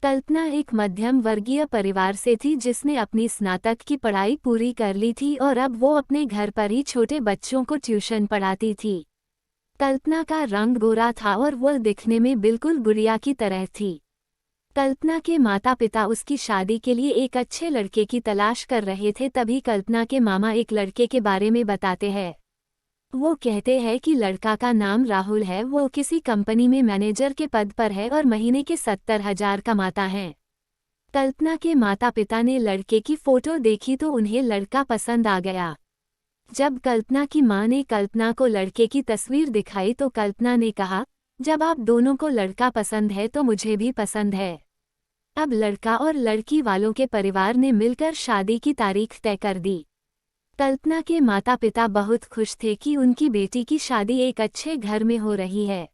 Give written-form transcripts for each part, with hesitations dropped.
कल्पना एक मध्यम वर्गीय परिवार से थी जिसने अपनी स्नातक की पढ़ाई पूरी कर ली थी और अब वो अपने घर पर ही छोटे बच्चों को ट्यूशन पढ़ाती थी। कल्पना का रंग गोरा था और वो दिखने में बिल्कुल गुड़िया की तरह थी। कल्पना के माता पिता उसकी शादी के लिए एक अच्छे लड़के की तलाश कर रहे थे, तभी कल्पना के मामा एक लड़के के बारे में बताते हैं। वो कहते हैं कि लड़का का नाम राहुल है, वो किसी कंपनी में मैनेजर के पद पर है और महीने के 70,000 कमाता है। कल्पना के माता पिता ने लड़के की फोटो देखी तो उन्हें लड़का पसंद आ गया। जब कल्पना की मां ने कल्पना को लड़के की तस्वीर दिखाई तो कल्पना ने कहा, जब आप दोनों को लड़का पसंद है तो मुझे भी पसंद है। अब लड़का और लड़की वालों के परिवार ने मिलकर शादी की तारीख तय कर दी। कल्पना के माता पिता बहुत खुश थे कि उनकी बेटी की शादी एक अच्छे घर में हो रही है।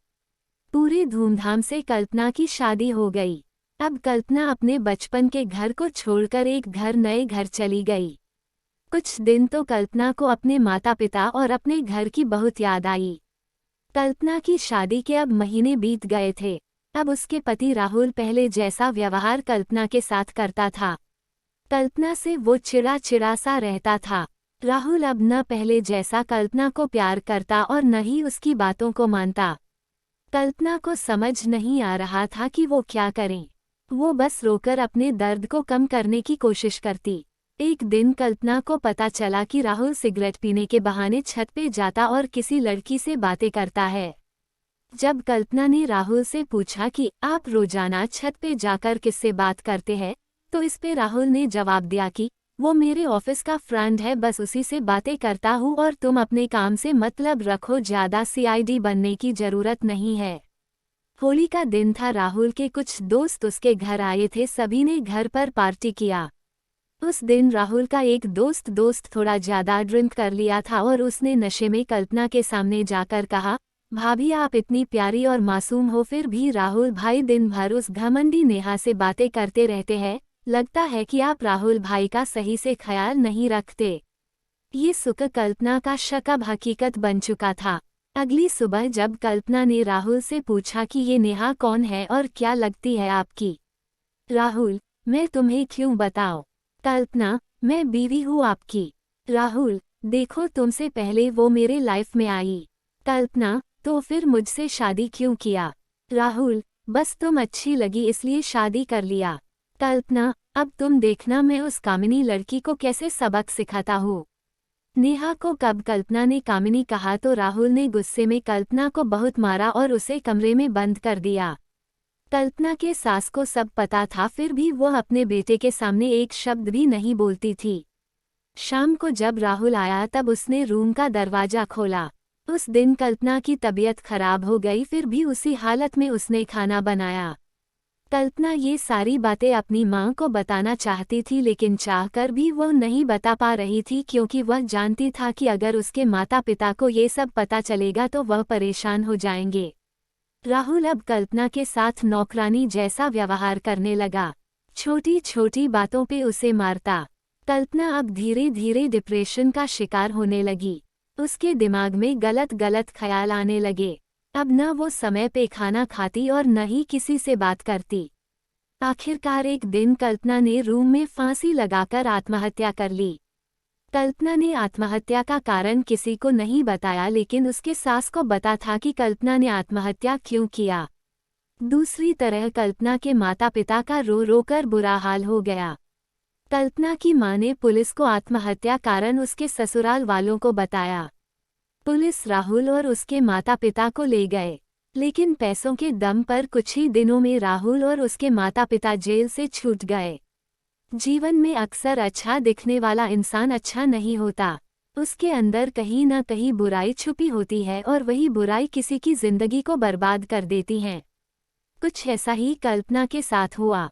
पूरे धूमधाम से कल्पना की शादी हो गई। अब कल्पना अपने बचपन के घर को छोड़कर एक नए घर चली गई। कुछ दिन तो कल्पना को अपने माता पिता और अपने घर की बहुत याद आई। कल्पना की शादी के अब महीने बीत गए थे। अब उसके पति राहुल पहले जैसा व्यवहार कल्पना के साथ करता था। कल्पना से वो चिड़ा सा रहता था। राहुल अब न पहले जैसा कल्पना को प्यार करता और न ही उसकी बातों को मानता। कल्पना को समझ नहीं आ रहा था कि वो क्या करें। वो बस रोकर अपने दर्द को कम करने की कोशिश करती। एक दिन कल्पना को पता चला कि राहुल सिगरेट पीने के बहाने छत पे जाता और किसी लड़की से बातें करता है। जब कल्पना ने राहुल से पूछा कि आप रोजाना छत पे जाकर किससे बात करते हैं, तो इस पे राहुल ने जवाब दिया कि वो मेरे ऑफिस का फ्रेंड है, बस उसी से बातें करता हूँ और तुम अपने काम से मतलब रखो, ज्यादा सीआईडी बनने की जरूरत नहीं है। होली का दिन था। राहुल के कुछ दोस्त उसके घर आए थे। सभी ने घर पर पार्टी किया। उस दिन राहुल का एक दोस्त थोड़ा ज्यादा ड्रिंक कर लिया था और उसने नशे में कल्पना के सामने जाकर कहा, भाभी आप इतनी प्यारी और मासूम हो, फिर भी राहुल भाई दिन भर उस घमंडी नेहा से बातें करते रहते हैं। लगता है कि आप राहुल भाई का सही से ख्याल नहीं रखते। ये सुख कल्पना का शक अब हकीकत बन चुका था। अगली सुबह जब कल्पना ने राहुल से पूछा कि ये नेहा कौन है और क्या लगती है आपकी। राहुल, मैं तुम्हें क्यों बताऊं। कल्पना, मैं बीवी हूँ आपकी। राहुल, देखो तुमसे पहले वो मेरे लाइफ में आई। कल्पना, तो फिर मुझसे शादी क्यों किया। राहुल, बस तुम अच्छी लगी इसलिए शादी कर लिया। कल्पना, अब तुम देखना मैं उस कामिनी लड़की को कैसे सबक सिखाता हूँ। नेहा को कब कल्पना ने कामिनी कहा तो राहुल ने गुस्से में कल्पना को बहुत मारा और उसे कमरे में बंद कर दिया। कल्पना के सास को सब पता था, फिर भी वह अपने बेटे के सामने एक शब्द भी नहीं बोलती थी। शाम को जब राहुल आया तब उसने रूम का दरवाजा खोला। उस दिन कल्पना की तबीयत खराब हो गई, फिर भी उसी हालत में उसने खाना बनाया। कल्पना ये सारी बातें अपनी मां को बताना चाहती थी, लेकिन चाहकर भी वो नहीं बता पा रही थी क्योंकि वह जानती था कि अगर उसके माता पिता को ये सब पता चलेगा तो वह परेशान हो जाएंगे। राहुल अब कल्पना के साथ नौकरानी जैसा व्यवहार करने लगा। छोटी छोटी बातों पे उसे मारता। कल्पना अब धीरे धीरे डिप्रेशन का शिकार होने लगी। उसके दिमाग में गलत गलत ख्याल आने लगे। अब न वो समय पे खाना खाती और न ही किसी से बात करती। आखिरकार एक दिन कल्पना ने रूम में फांसी लगाकर आत्महत्या कर ली। कल्पना ने आत्महत्या का कारण किसी को नहीं बताया, लेकिन उसके सास को पता था कि कल्पना ने आत्महत्या क्यों किया। दूसरी तरह कल्पना के माता पिता का रो रो कर बुरा हाल हो गया। कल्पना की मां ने पुलिस को आत्महत्या कारण उसके ससुराल वालों को बताया। पुलिस राहुल और उसके माता पिता को ले गए, लेकिन पैसों के दम पर कुछ ही दिनों में राहुल और उसके माता पिता जेल से छूट गए। जीवन में अक्सर अच्छा दिखने वाला इंसान अच्छा नहीं होता। उसके अंदर कहीं न कहीं बुराई छुपी होती है और वही बुराई किसी की जिंदगी को बर्बाद कर देती है। कुछ ऐसा ही कल्पना के साथ हुआ।